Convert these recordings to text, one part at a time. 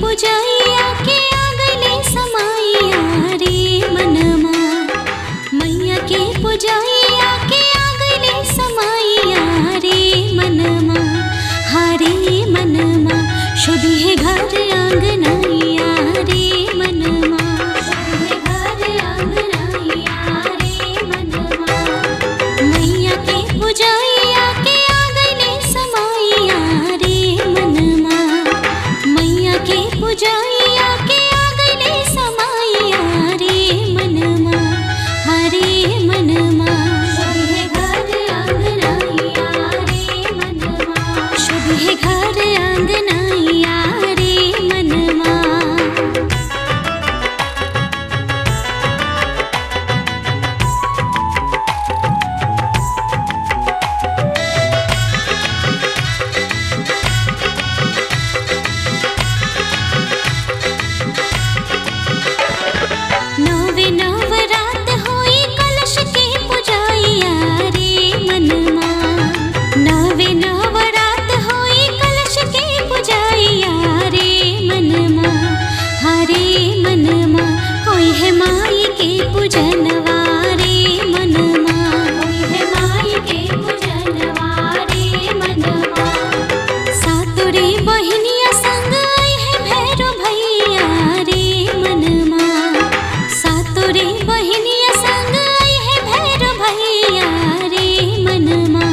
पुजाइया के आगले समाइया रे मनमा। मैया के पुजाइया के आगले समाइया रे मनमा। हरे मनमा शोभे है घर आंगनैया रे मनमा। शोभे घर आंगनैया रे मनमा। मैया के पुजाइया के आगले समाइया रे मनमा। मैया के पुजाइया के आगले समाइया रे मनमा। हरे मनमा शोभे घर आंगनैया रे मनमा। शोभे घर आंगनैया रे मनमा। नवे नवरात होई कलश के पुजाइया रे मनमा। नवे नवरात होई कलश के पुजाइया रे मनमा। हरे मनमा होई है माई के पूजनवा रे मनमा। होई है माई के पूजनवा रे मनमा। सातोरे बहिनिया संग आई है भैरो भैया रे मनमा। सातोरे बहिनिया संग आई है भैरो भैया रे मनमा।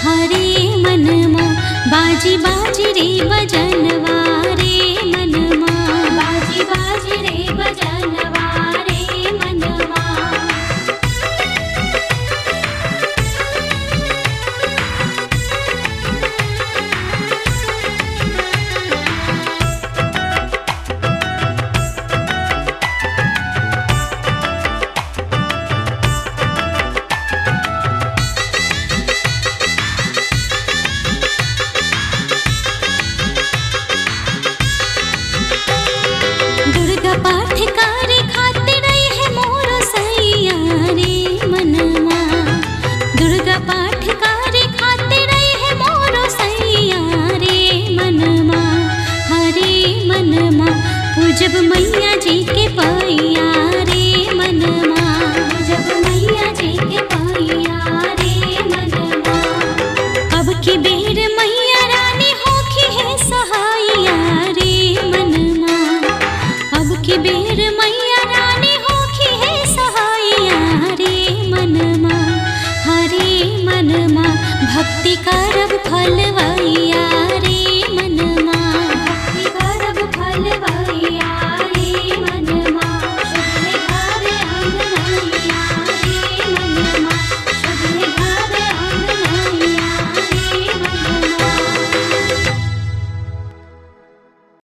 हरे मनमा बाजी बाजी रे बजनवा रे मनमा। बाजी बाजी रे बजनवा रे मनमा। दुर्गा पाठ करे खातिर आई है मोर सैया रे मनमा। दुर्गा पाठ करे खातिर आई है मोर सैया रे मनमा। हरे मनमा पूजब मैया जी के पैया रे मनमा। पूजब मैया जी के पैया रे मनमा। अब की बेर मैया रानी होखी है सहाइया रे मनमा। अब की बेर मैया रानी होखी है सहाइया रे मनमा। हरे मनमा भक्ति का